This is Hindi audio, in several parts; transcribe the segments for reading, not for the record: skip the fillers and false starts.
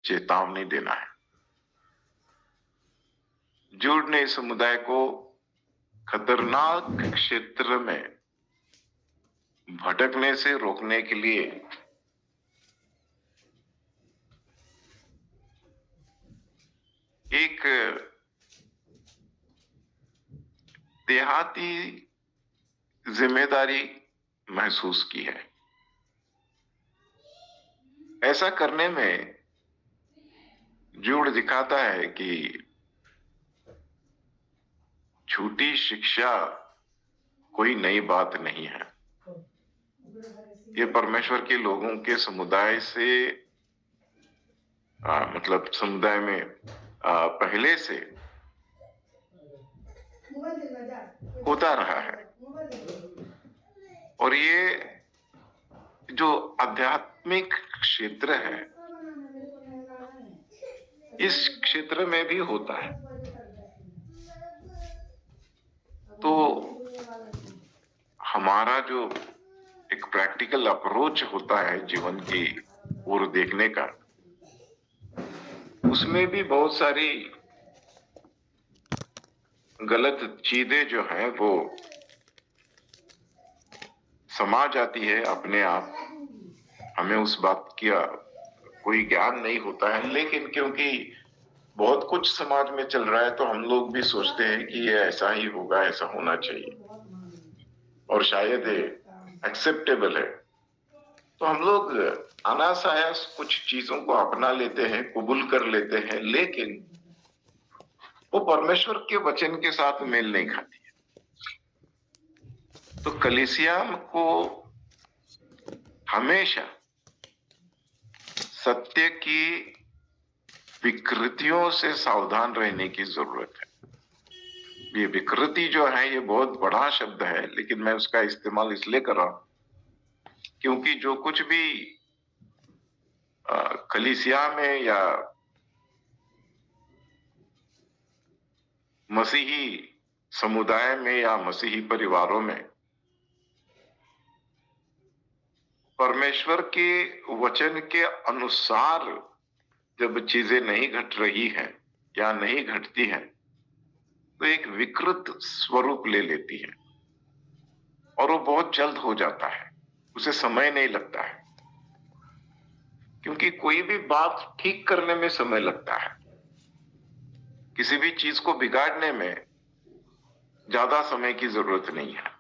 चेतावनी देना है। जुड़ ने समुदाय को खतरनाक क्षेत्र में भटकने से रोकने के लिए एक देहाती जिम्मेदारी महसूस की है। ऐसा करने में जुड़ दिखाता है कि झूठी शिक्षा कोई नई बात नहीं है। ये परमेश्वर के लोगों के समुदाय से मतलब समुदाय में पहले से होता रहा है। और ये जो आध्यात्मिक क्षेत्र है, इस क्षेत्र में भी होता है। तो हमारा जो एक प्रैक्टिकल अप्रोच होता है जीवन की ओर देखने का, उसमें भी बहुत सारी गलत चीजें जो हैं वो समा जाती है अपने आप। हमें उस बात का कोई ज्ञान नहीं होता है, लेकिन क्योंकि बहुत कुछ समाज में चल रहा है तो हम लोग भी सोचते हैं कि ये ऐसा ही होगा, ऐसा होना चाहिए और शायद एक्सेप्टेबल है। तो हम लोग अनायास कुछ चीजों को अपना लेते हैं, कबूल कर लेते हैं, लेकिन वो परमेश्वर के वचन के साथ मेल नहीं खाती है। तो कलीसिया को हमेशा सत्य की विकृतियों से सावधान रहने की जरूरत है। ये विकृति जो है ये बहुत बड़ा शब्द है, लेकिन मैं उसका इस्तेमाल इसलिए कर रहा हूं क्योंकि जो कुछ भी कलीसिया में या मसीही समुदाय में या मसीही परिवारों में परमेश्वर के वचन के अनुसार जब चीजें नहीं घट रही हैं या नहीं घटती हैं, तो एक विकृत स्वरूप ले लेती है और वो बहुत जल्द हो जाता है, उसे समय नहीं लगता है। क्योंकि कोई भी बात ठीक करने में समय लगता है, किसी भी चीज को बिगाड़ने में ज्यादा समय की जरूरत नहीं है।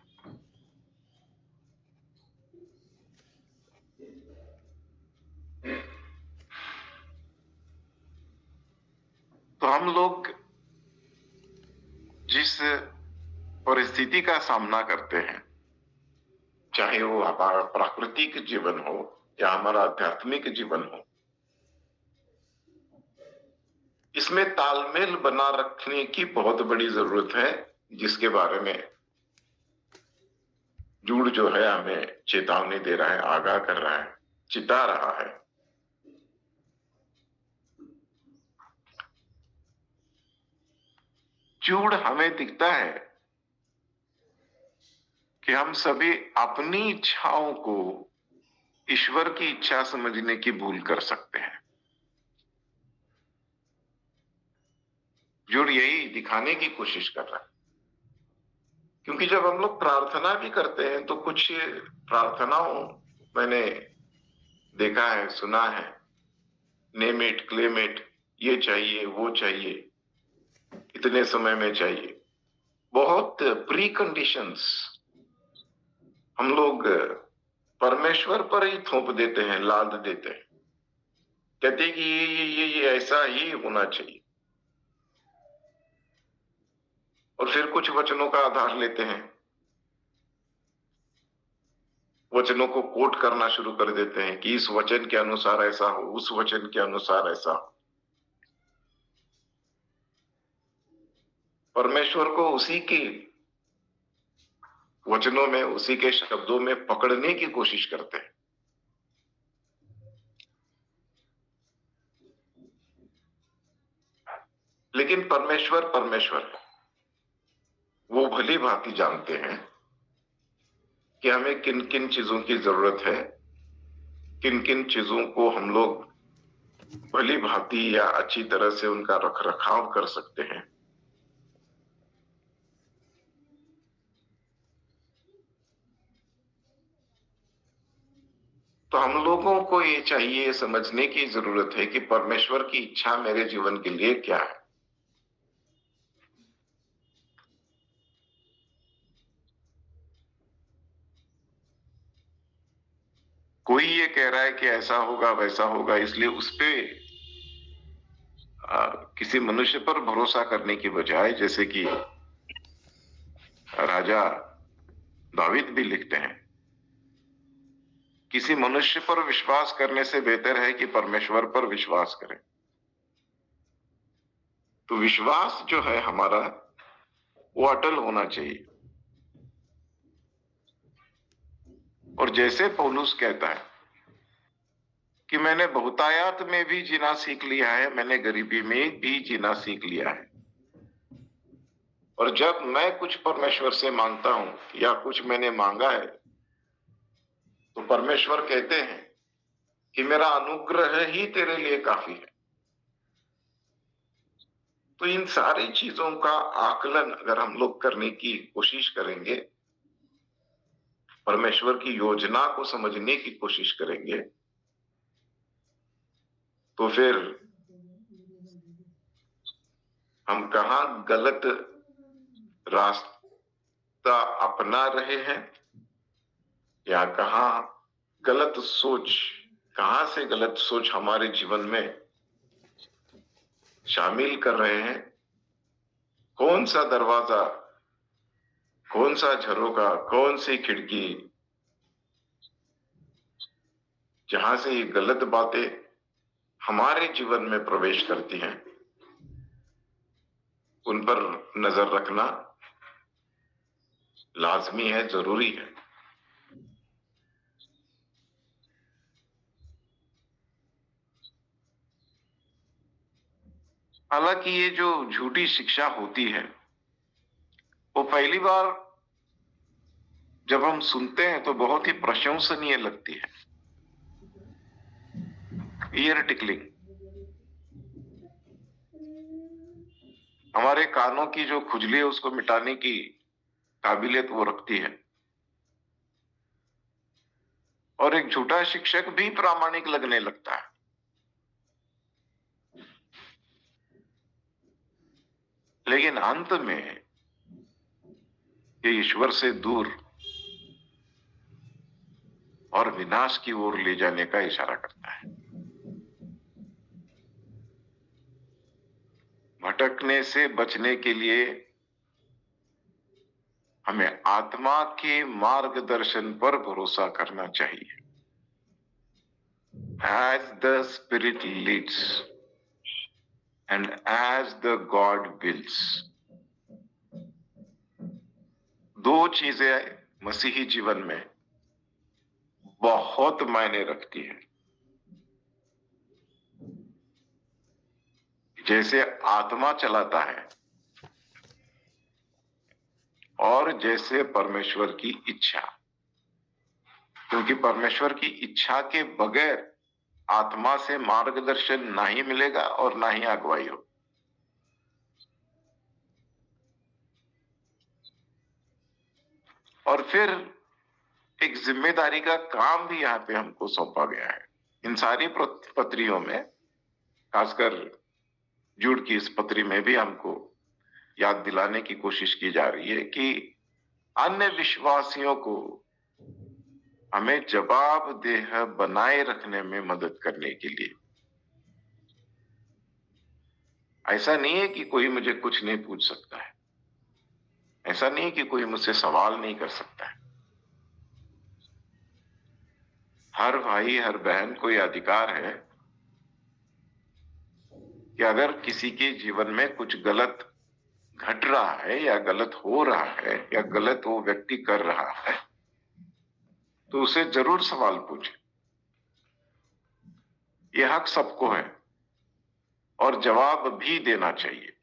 तो हम लोग जिस परिस्थिति का सामना करते हैं, चाहे वो हमारा प्राकृतिक जीवन हो या हमारा आध्यात्मिक जीवन हो, इसमें तालमेल बना रखने की बहुत बड़ी जरूरत है, जिसके बारे में जुड़ जो है हमें चेतावनी दे रहा है, आगाह कर रहा है, चिता रहा है। जुड़ हमें दिखता है कि हम सभी अपनी इच्छाओं को ईश्वर की इच्छा समझने की भूल कर सकते हैं। जुड़ यही दिखाने की कोशिश कर रहा है। क्योंकि जब हम लोग प्रार्थना भी करते हैं तो कुछ प्रार्थनाओं मैंने देखा है, सुना है, नेम इट, क्लेम इट, ये चाहिए, वो चाहिए, इतने समय में चाहिए, बहुत प्री कंडीशंस हम लोग परमेश्वर पर ही थोप देते हैं, लाद देते हैं। कहते हैं कि ये ऐसा ही होना चाहिए, और फिर कुछ वचनों का आधार लेते हैं, वचनों को कोट करना शुरू कर देते हैं कि इस वचन के अनुसार ऐसा हो, उस वचन के अनुसार ऐसा हो। परमेश्वर को उसी के वचनों में, उसी के शब्दों में पकड़ने की कोशिश करते हैं। लेकिन परमेश्वर परमेश्वर वो भली भांति जानते हैं कि हमें किन किन चीजों की जरूरत है, किन किन चीजों को हम लोग भली भांति या अच्छी तरह से उनका रख रखाव कर सकते हैं। तो हम लोगों को ये चाहिए, समझने की जरूरत है कि परमेश्वर की इच्छा मेरे जीवन के लिए क्या है। कोई ये कह रहा है कि ऐसा होगा वैसा होगा, इसलिए उस पे किसी मनुष्य पर भरोसा करने की बजाय, जैसे कि राजा दावीद भी लिखते हैं, किसी मनुष्य पर विश्वास करने से बेहतर है कि परमेश्वर पर विश्वास करें। तो विश्वास जो है हमारा, वो अटल होना चाहिए। और जैसे पौलुस कहता है कि मैंने बहुतायात में भी जीना सीख लिया है, मैंने गरीबी में भी जीना सीख लिया है। और जब मैं कुछ परमेश्वर से मांगता हूं या कुछ मैंने मांगा है, तो परमेश्वर कहते हैं कि मेरा अनुग्रह ही तेरे लिए काफी है। तो इन सारी चीजों का आकलन अगर हम लोग करने की कोशिश करेंगे, परमेश्वर की योजना को समझने की कोशिश करेंगे, तो फिर हम कहाँ गलत रास्ता अपना रहे हैं, या कहाँ गलत सोच, कहाँ से गलत सोच हमारे जीवन में शामिल कर रहे हैं, कौन सा दरवाजा, कौन सा झरोका, कौन सी खिड़की जहां से ये गलत बातें हमारे जीवन में प्रवेश करती हैं, उन पर नजर रखना लाजमी है, जरूरी है। हालांकि ये जो झूठी शिक्षा होती है, वो पहली बार जब हम सुनते हैं तो बहुत ही प्रशंसनीय लगती है। ईयर टिकलिंग, हमारे कानों की जो खुजली है उसको मिटाने की काबिलियत वो रखती है। और एक झूठा शिक्षक भी प्रामाणिक लगने लगता है। लेकिन अंत में ये ईश्वर से दूर और विनाश की ओर ले जाने का इशारा करता है। भटकने से बचने के लिए हमें आत्मा के मार्गदर्शन पर भरोसा करना चाहिए। As the Spirit leads and as the God wills, दो चीजें मसीही जीवन में बहुत मायने रखती है। जैसे आत्मा चलाता है और जैसे परमेश्वर की इच्छा, क्योंकि परमेश्वर की इच्छा के बगैर आत्मा से मार्गदर्शन ना ही मिलेगा और ना ही अगुवाई हो। और फिर एक जिम्मेदारी का काम भी यहाँ पे हमको सौंपा गया है। इन सारी पत्रियों में, खासकर जूड की इस पत्री में भी हमको याद दिलाने की कोशिश की जा रही है कि अन्य विश्वासियों को हमें जवाबदेह बनाए रखने में मदद करने के लिए। ऐसा नहीं है कि कोई मुझे कुछ नहीं पूछ सकता है, ऐसा नहीं है कि कोई मुझसे सवाल नहीं कर सकता है। हर भाई हर बहन को यह अधिकार है कि अगर किसी के जीवन में कुछ गलत घट रहा है या गलत हो रहा है या गलत वो व्यक्ति कर रहा है, तो उसे जरूर सवाल पूछे। यह हक सबको है और जवाब भी देना चाहिए,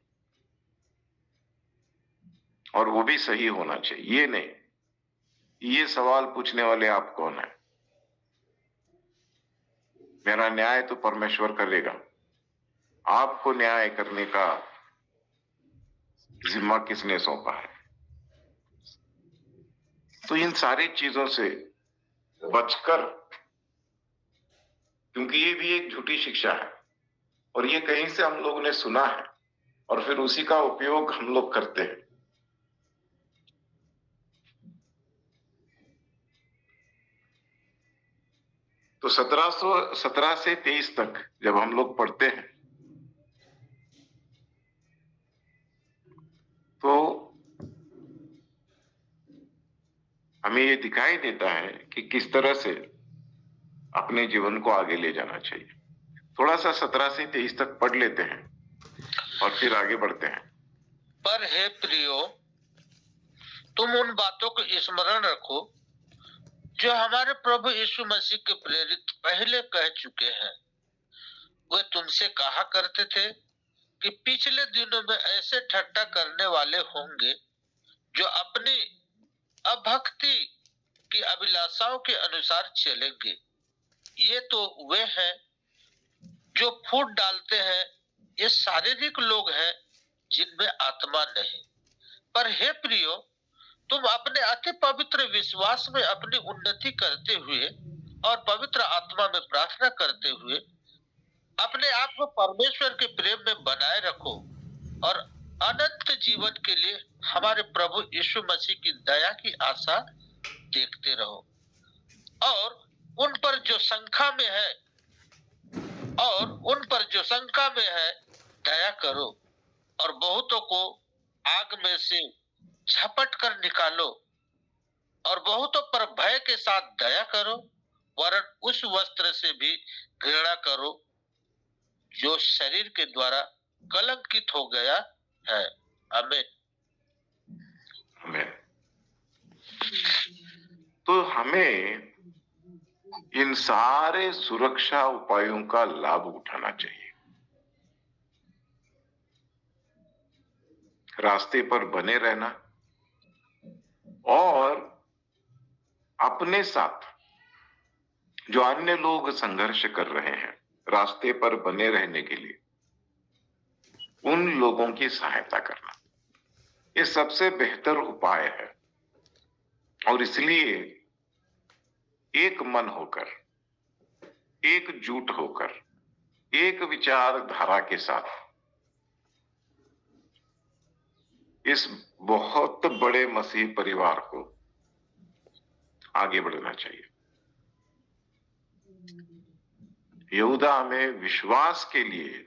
और वो भी सही होना चाहिए। ये नहीं ये सवाल पूछने वाले आप कौन है, मेरा न्याय तो परमेश्वर करेगा, आपको न्याय करने का जिम्मा किसने सौंपा है? तो इन सारी चीजों से बचकर, क्योंकि ये भी एक झूठी शिक्षा है और ये कहीं से हम लोगों ने सुना है और फिर उसी का उपयोग हम लोग करते हैं। तो 1717 से 23 तक जब हम लोग पढ़ते हैं तो हमें ये दिखाई देता है कि किस तरह से अपने जीवन को आगे ले जाना चाहिए। थोड़ा सा 17 से 23 तक पढ़ लेते हैं और फिर आगे बढ़ते हैं। पर हे प्रियो, तुम उन बातों को स्मरण रखो जो हमारे प्रभु यीशु मसीह के प्रेरित पहले कह चुके हैं। वे तुमसे कहा करते थे कि पिछले दिनों में ऐसे ठट्टा करने वाले होंगे जो अपनी अभक्ति की अभिलाषाओं के अनुसार चलेंगे। ये तो वे हैं जो फूट डालते हैं। ये शारीरिक लोग हैं जिनमें आत्मा नहीं। पर हे प्रियो, तुम अपने अति पवित्र विश्वास में अपनी उन्नति करते हुए और पवित्र आत्मा में प्रार्थना करते हुए अपने आप को परमेश्वर के प्रेम में बनाए रखो और अनंत जीवन के लिए हमारे प्रभु यीशु मसीह की दया की आशा देखते रहो। और उन पर जो शंका में है दया करो और बहुतों को आग में से झपट कर निकालो और बहुतों पर भय के साथ दया करो, वरन उस वस्त्र से भी घृणा करो जो शरीर के द्वारा कलंकित हो गया है। आमीन। आमीन। तो हमें इन सारे सुरक्षा उपायों का लाभ उठाना चाहिए। रास्ते पर बने रहना और अपने साथ जो अन्य लोग संघर्ष कर रहे हैं रास्ते पर बने रहने के लिए, उन लोगों की सहायता करना, ये सबसे बेहतर उपाय है। और इसलिए एक मन होकर, एकजुट होकर, एक विचारधारा के साथ इस बहुत बड़े मसीह परिवार को आगे बढ़ना चाहिए। यहूदा में विश्वास के लिए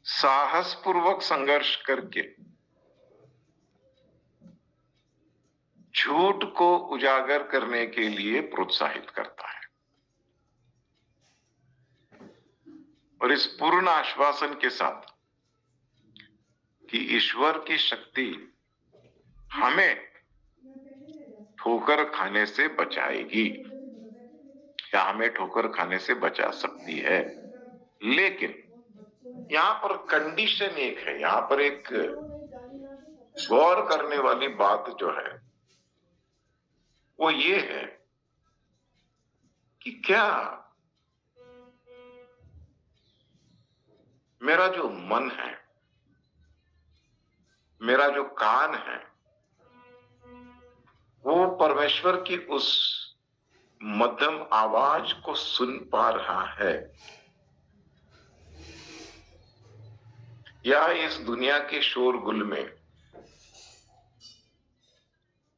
साहसपूर्वक संघर्ष करके झूठ को उजागर करने के लिए प्रोत्साहित करता है और इस पूर्ण आश्वासन के साथ कि ईश्वर की शक्ति हमें ठोकर खाने से बचाएगी या हमें ठोकर खाने से बचा सकती है। लेकिन यहां पर कंडीशन एक है, यहां पर एक गौर करने वाली बात जो है वो ये है कि क्या मेरा जो मन है, मेरा जो कान है, वो परमेश्वर की उस मध्यम आवाज को सुन पा रहा है, या इस दुनिया के शोरगुल में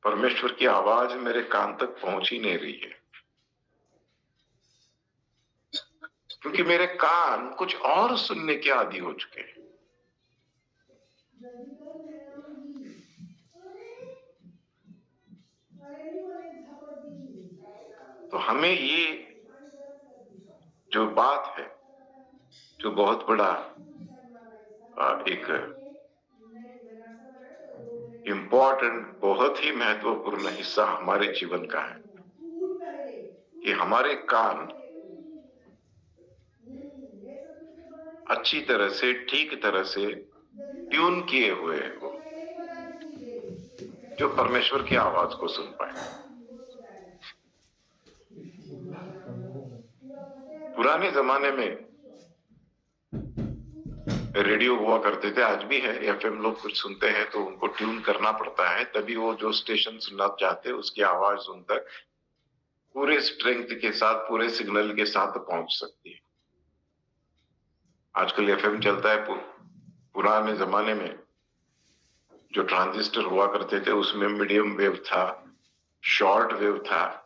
परमेश्वर की आवाज मेरे कान तक पहुंच ही नहीं रही है, क्योंकि मेरे कान कुछ और सुनने के आदी हो चुके हैं। तो हमें ये जो बात है, जो बहुत बड़ा एक इम्पोर्टेंट, बहुत ही महत्वपूर्ण हिस्सा हमारे जीवन का है कि हमारे कान अच्छी तरह से, ठीक तरह से ट्यून किए हुए हो, जो परमेश्वर की आवाज को सुन पाए। पुराने जमाने में रेडियो हुआ करते थे, आज भी है, एफएम लोग कुछ सुनते हैं तो उनको ट्यून करना पड़ता है, तभी वो जो स्टेशन सुनना चाहते हैं उसकी आवाज उन तक पूरे स्ट्रेंथ के साथ, पूरे सिग्नल के साथ पहुंच सकती है। आजकल एफएम चलता है। पुराने जमाने में जो ट्रांजिस्टर हुआ करते थे उसमें मीडियम वेव था, शॉर्ट वेव था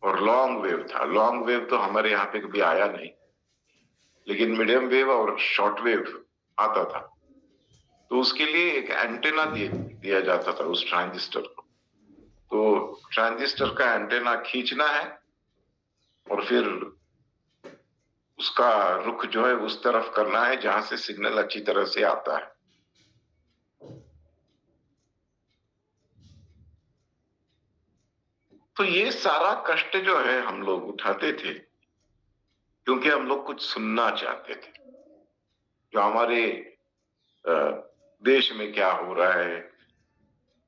और लॉन्ग वेव था। लॉन्ग वेव तो हमारे यहाँ पे कभी आया नहीं, लेकिन मीडियम वेव और शॉर्ट वेव आता था। तो उसके लिए एक एंटेना दिया जाता था उस ट्रांजिस्टर को। तो ट्रांजिस्टर का एंटेना खींचना है और फिर उसका रुख जो है उस तरफ करना है जहां से सिग्नल अच्छी तरह से आता है। तो ये सारा कष्ट जो है हम लोग उठाते थे क्योंकि हम लोग कुछ सुनना चाहते थे, जो हमारे देश में क्या हो रहा है,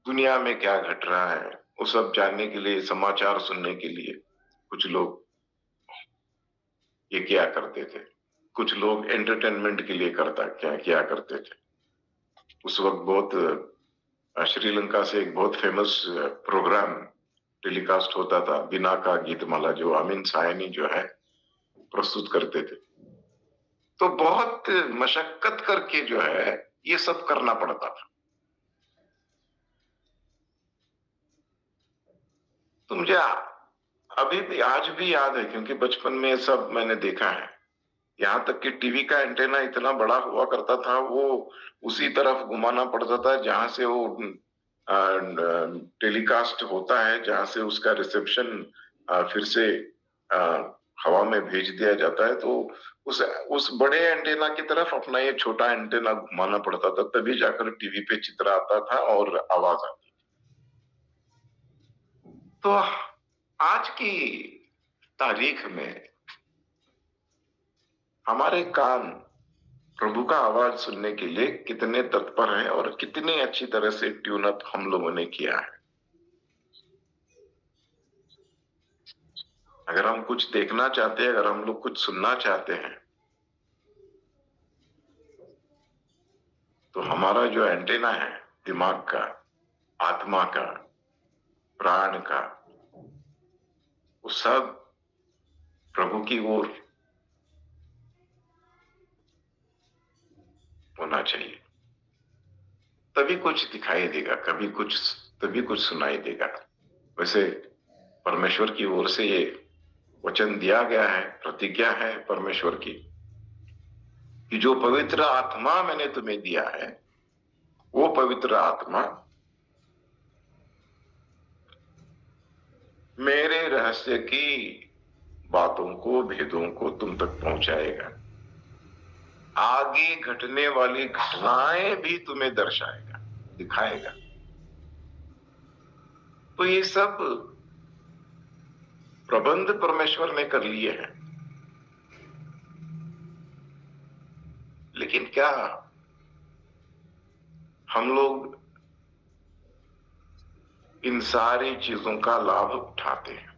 दुनिया में क्या घट रहा है, वो सब जानने के लिए, समाचार सुनने के लिए कुछ लोग ये किया करते थे। कुछ लोग एंटरटेनमेंट के लिए क्या किया करते थे। उस वक्त बहुत श्रीलंका से एक बहुत फेमस प्रोग्राम टेलीकास्ट होता था, बिना का गीतमाला, जो अमीन सायनी जो है प्रस्तुत करते थे। तो बहुत मशक्कत करके जो है ये सब करना पड़ता था। तो मुझे अभी भी, आज भी याद है, क्योंकि बचपन में ये सब मैंने देखा है। यहाँ तक कि टीवी का एंटेना इतना बड़ा हुआ करता था, वो उसी तरफ घुमाना पड़ता था जहां से वो टेलीकास्ट होता है, जहां से उसका रिसेप्शन फिर से आ, हवा में भेज दिया जाता है। तो उस बड़े एंटेना की तरफ अपना ये छोटा एंटेना घुमाना पड़ता था, तभी जाकर टीवी पे चित्र आता था और आवाज आती। तो आज की तारीख में हमारे कान प्रभु का आवाज सुनने के लिए कितने तत्पर हैं और कितनी अच्छी तरह से ट्यून अप हम लोगों ने किया है। अगर हम कुछ देखना चाहते हैं, अगर हम लोग कुछ सुनना चाहते हैं, तो हमारा जो एंटेना है दिमाग का, आत्मा का, प्राण का, वो सब प्रभु की ओर होना चाहिए। तभी कुछ दिखाई देगा, तभी कुछ सुनाई देगा। वैसे परमेश्वर की ओर से ये वचन दिया गया है, प्रतिज्ञा है परमेश्वर की, कि जो पवित्र आत्मा मैंने तुम्हें दिया है, वो पवित्र आत्मा मेरे रहस्य की बातों को, भेदों को तुम तक पहुंचाएगा। आगे घटने वाली घटनाएं भी तुम्हें दर्शाएगा, दिखाएगा। तो ये सब प्रबंध परमेश्वर ने कर लिए हैं। लेकिन क्या हम लोग इन सारी चीजों का लाभ उठाते हैं?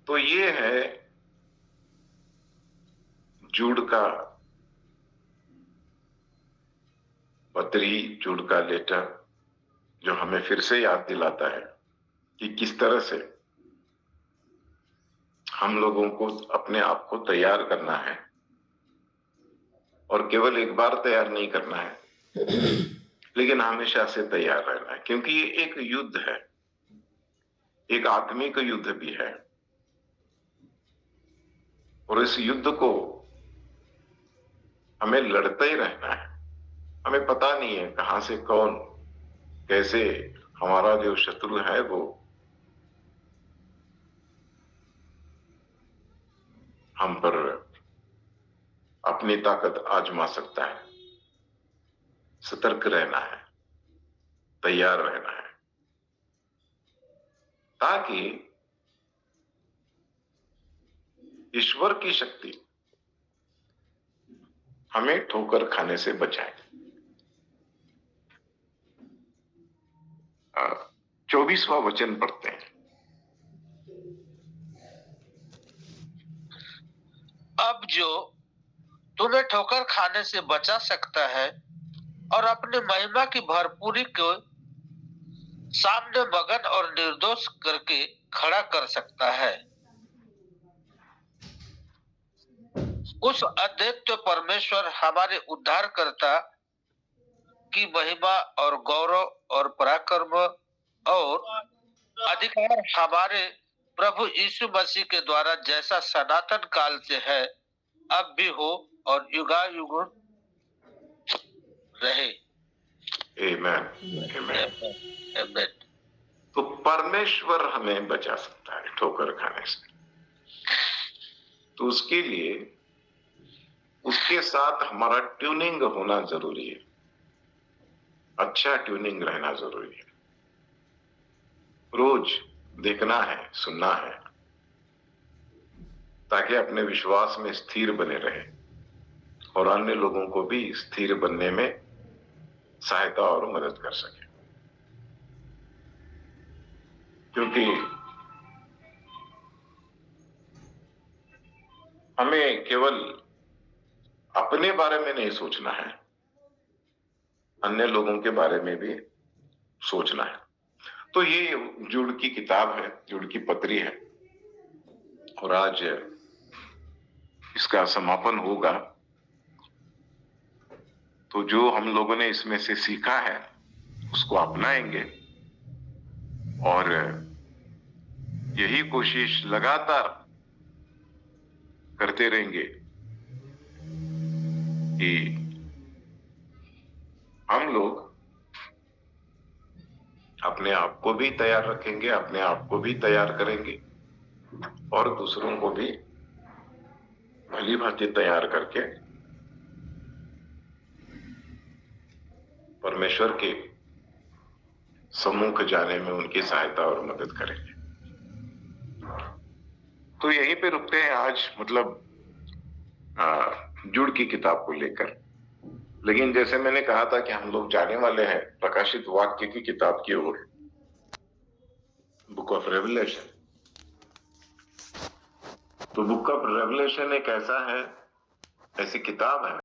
तो ये है जूड का पत्री, जूड का लेटर, जो हमें फिर से याद दिलाता है कि किस तरह से हम लोगों को अपने आप को तैयार करना है, और केवल एक बार तैयार नहीं करना है, लेकिन हमेशा से तैयार रहना है। क्योंकि ये एक युद्ध है, एक आत्मिक युद्ध भी है, और इस युद्ध को हमें लड़ते ही रहना है। हमें पता नहीं है कहां से कौन, कैसे हमारा जो शत्रु है वो हम पर अपनी ताकत आजमा सकता है। सतर्क रहना है, तैयार रहना है, ताकि ईश्वर की शक्ति हमें ठोकर खाने से बचाए। 24वां वचन पढ़ते हैं। अब जो तुम्हें ठोकर खाने से बचा सकता है और अपनी महिमा की भरपूरी को सामने मगन और निर्दोष करके खड़ा कर सकता है। उस अद्वितीय परमेश्वर हमारे उद्धारकर्ता की महिमा और गौरव और पराक्रम और अधिकार हमारे प्रभु यीशु मसीह के द्वारा जैसा सनातन काल से है, अब भी हो और युगायुग रहे। आमेन, आमेन। आमेन। तो परमेश्वर हमें बचा सकता है ठोकर खाने से, तो उसके लिए उसके साथ हमारा ट्यूनिंग होना जरूरी है, अच्छा ट्यूनिंग रहना जरूरी है। रोज देखना है, सुनना है, ताकि अपने विश्वास में स्थिर बने रहे और अन्य लोगों को भी स्थिर बनने में सहायता और मदद कर सके। क्योंकि हमें केवल अपने बारे में नहीं सोचना है, अन्य लोगों के बारे में भी सोचना है। तो ये जुड़ की किताब है, जुड़ की पत्री है, और आज इसका समापन होगा। तो जो हम लोगों ने इसमें से सीखा है उसको अपनाएंगे और यही कोशिश लगातार करते रहेंगे कि हम लोग अपने आप को भी तैयार रखेंगे, अपने आप को भी तैयार करेंगे और दूसरों को भी भली भांति तैयार करके परमेश्वर के सम्मुख जाने में उनकी सहायता और मदद करेंगे। तो यहीं पे रुकते हैं आज, मतलब जुड़ की किताब को लेकर। लेकिन जैसे मैंने कहा था कि हम लोग जाने वाले हैं प्रकाशित वाक्य की किताब की ओर, बुक ऑफ रेवलेशन। तो बुक ऑफ रेवलेशन एक ऐसी किताब है